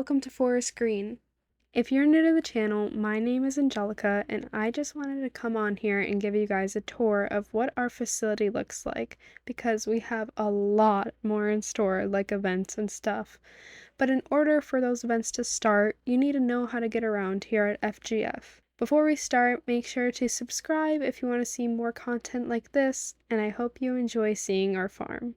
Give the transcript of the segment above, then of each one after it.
welcome to Forest Green. If you're new to the channel, my name is Angelica and I just wanted to come on here and give you guys a tour of what our facility looks like because we have a lot more in store, like events and stuff. But in order for those events to start, you need to know how to get around here at FGF. Before we start, make sure to subscribe if you want to see more content like this, and I hope you enjoy seeing our farm.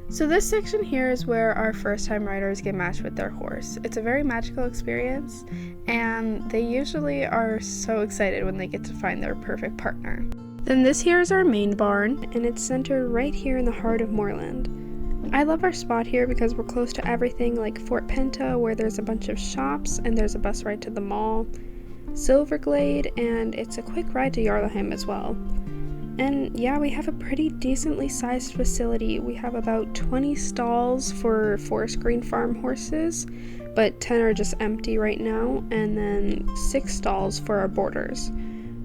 So this section here is where our first-time riders get matched with their horse. It's a very magical experience, and they usually are so excited when they get to find their perfect partner. Then this here is our main barn, and it's centered right here in the heart of Moorland. I love our spot here because we're close to everything like Fort Penta, where there's a bunch of shops, and there's a bus ride to the mall, Silverglade, and it's a quick ride to Yarlaham as well. And yeah, we have a pretty decently sized facility. We have about 20 stalls for Forest Green Farm horses, but 10 are just empty right now, and then 6 stalls for our boarders.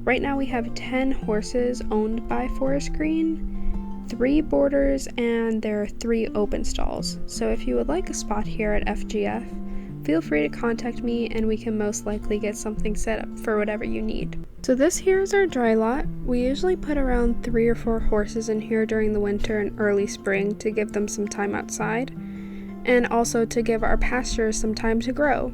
Right now we have 10 horses owned by Forest Green, 3 boarders, and there are 3 open stalls. So if you would like a spot here at FGF, feel free to contact me and we can most likely get something set up for whatever you need. So this here is our dry lot. We usually put around 3 or 4 horses in here during the winter and early spring to give them some time outside, and also to give our pasture some time to grow.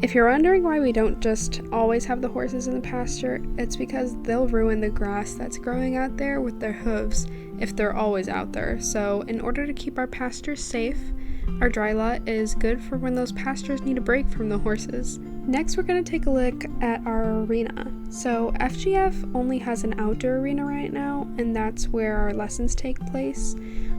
If you're wondering why we don't just always have the horses in the pasture, it's because they'll ruin the grass that's growing out there with their hooves if they're always out there. So in order to keep our pastures safe, our dry lot is good for when those pastures need a break from the horses. Next, we're going to take a look at our arena. So FGF only has an outdoor arena right now, and that's where our lessons take place.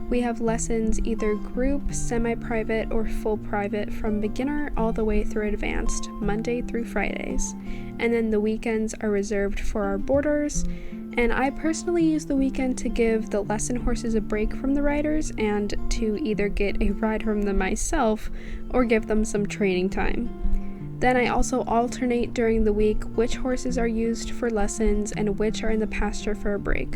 We have lessons either group, semi-private, or full private from beginner all the way through advanced, Monday through Fridays. And then the weekends are reserved for our boarders, and I personally use the weekend to give the lesson horses a break from the riders and to either get a ride from them myself or give them some training time. Then I also alternate during the week which horses are used for lessons and which are in the pasture for a break.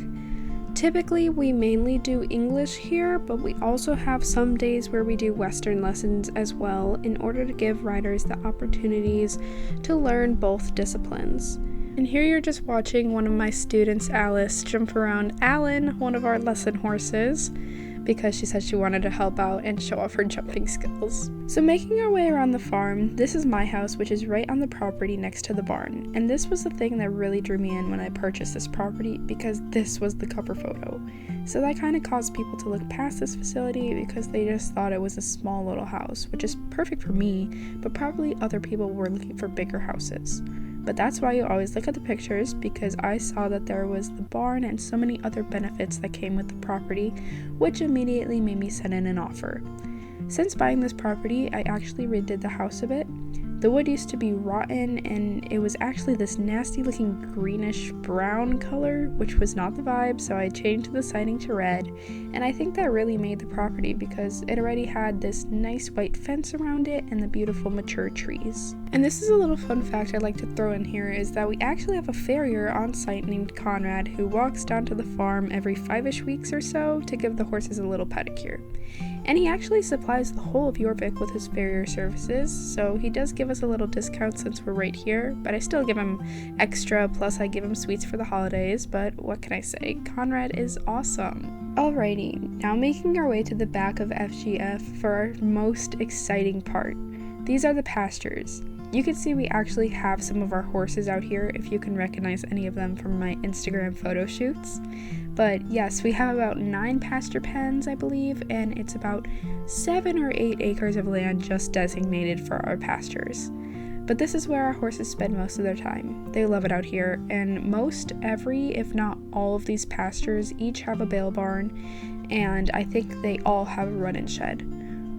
Typically, we mainly do English here, but we also have some days where we do Western lessons as well in order to give riders the opportunities to learn both disciplines. And here you're just watching one of my students, Alice, jump around Alan, one of our lesson horses, because she said she wanted to help out and show off her jumping skills. So making our way around the farm, this is my house, which is right on the property next to the barn. And this was the thing that really drew me in when I purchased this property, because this was the cover photo. So that kind of caused people to look past this facility because they just thought it was a small little house, which is perfect for me, but probably other people were looking for bigger houses. But that's why you always look at the pictures, because I saw that there was the barn and so many other benefits that came with the property, which immediately made me send in an offer. Since buying this property, I actually redid the house a bit. The wood used to be rotten, and it was actually this nasty looking greenish brown color, which was not the vibe, so I changed the siding to red, and I think that really made the property because it already had this nice white fence around it and the beautiful mature trees. And this is a little fun fact I'd like to throw in here, is that we actually have a farrier on site named Conrad who walks down to the farm every 5-ish weeks or so to give the horses a little pedicure. And he actually supplies the whole of Jorvik with his farrier services, so he does give us a little discount since we're right here, but I still give him extra, plus I give him sweets for the holidays, but what can I say, Conrad is awesome. Alrighty, now making our way to the back of FGF for our most exciting part. These are the pastures. You can see we actually have some of our horses out here if you can recognize any of them from my Instagram photo shoots. But yes, we have about 9 pasture pens, I believe, and it's about 7 or 8 acres of land just designated for our pastures. But this is where our horses spend most of their time. They love it out here, and most every, if not all of these pastures each have a bale barn, and I think they all have a run-in shed.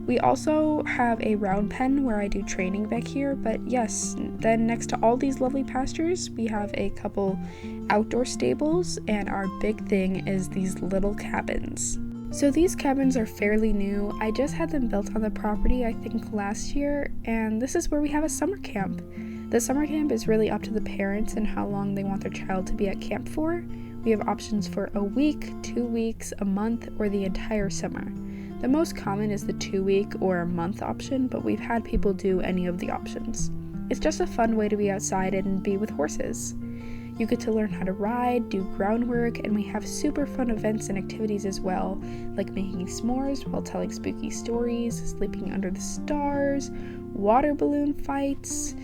We also have a round pen where I do training back here, but yes, then next to all these lovely pastures, we have a couple outdoor stables, and our big thing is these little cabins. So these cabins are fairly new. I just had them built on the property, I think last year, and this is where we have a summer camp. The summer camp is really up to the parents and how long they want their child to be at camp for. We have options for a week, 2 weeks, a month, or the entire summer. The most common is the 2-week or a month option, but we've had people do any of the options. It's just a fun way to be outside and be with horses. You get to learn how to ride, do groundwork, and we have super fun events and activities as well, like making s'mores while telling spooky stories, sleeping under the stars, water balloon fights.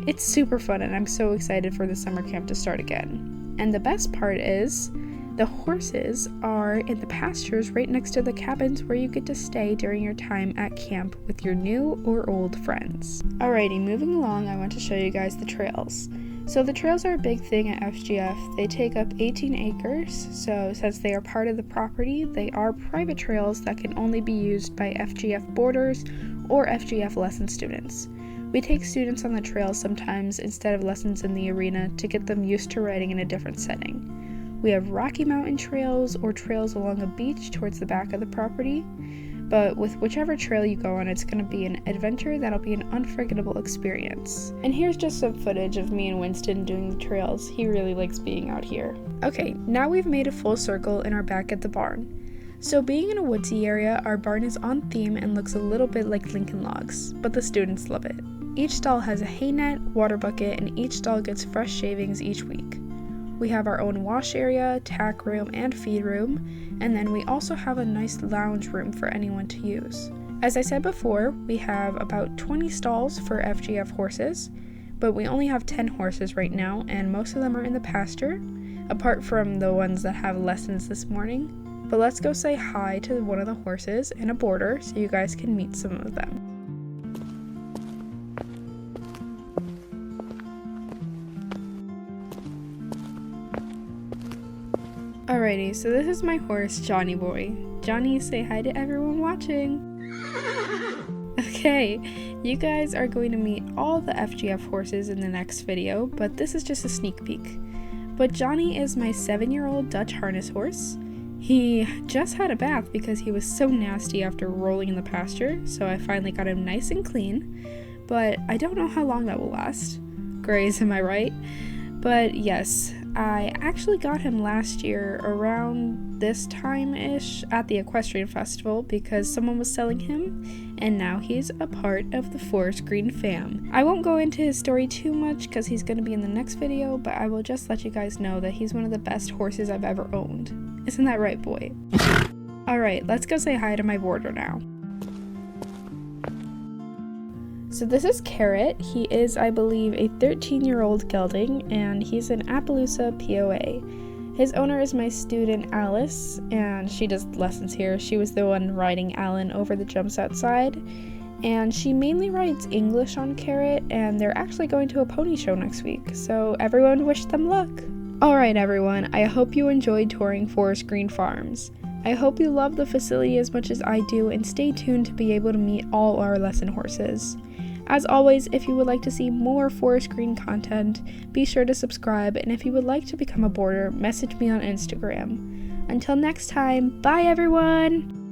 It's super fun, and I'm so excited for the summer camp to start again. And the best part is, the horses are in the pastures right next to the cabins where you get to stay during your time at camp with your new or old friends. Alrighty, moving along, I want to show you guys the trails. So the trails are a big thing at FGF. They take up 18 acres, so since they are part of the property, they are private trails that can only be used by FGF boarders or FGF lesson students. We take students on the trails sometimes instead of lessons in the arena to get them used to riding in a different setting. We have Rocky Mountain trails or trails along a beach towards the back of the property. But with whichever trail you go on, it's going to be an adventure that'll be an unforgettable experience. And here's just some footage of me and Winston doing the trails. He really likes being out here. Okay, now we've made a full circle and are back at the barn. So being in a woodsy area, our barn is on theme and looks a little bit like Lincoln Logs, but the students love it. Each stall has a hay net, water bucket, and each stall gets fresh shavings each week. We have our own wash area, tack room, and feed room, and then we also have a nice lounge room for anyone to use. As I said before, we have about 20 stalls for FGF horses, but we only have 10 horses right now, and most of them are in the pasture, apart from the ones that have lessons this morning. But let's go say hi to one of the horses and a boarder so you guys can meet some of them. Alrighty, so this is my horse, Johnny Boy. Johnny, say hi to everyone watching! Okay, you guys are going to meet all the FGF horses in the next video, but this is just a sneak peek. But Johnny is my 7-year-old Dutch harness horse. He just had a bath because he was so nasty after rolling in the pasture, so I finally got him nice and clean, but I don't know how long that will last. Grays, am I right? But yes, I actually got him last year around this time-ish at the Equestrian Festival because someone was selling him, and now he's a part of the Forest Green fam. I won't go into his story too much because he's going to be in the next video, but I will just let you guys know that he's one of the best horses I've ever owned. Isn't that right, boy? Alright, let's go say hi to my boarder now. So this is Carrot. He is, I believe, a 13-year-old gelding, and he's an Appaloosa POA. His owner is my student Alice, and she does lessons here. She was the one riding Alan over the jumps outside, and she mainly rides English on Carrot, and they're actually going to a pony show next week, so everyone wish them luck. Alright everyone, I hope you enjoyed touring Forest Green Farms. I hope you love the facility as much as I do, and stay tuned to be able to meet all our lesson horses. As always, if you would like to see more Forest Green content, be sure to subscribe, and if you would like to become a boarder, message me on Instagram. Until next time, bye everyone!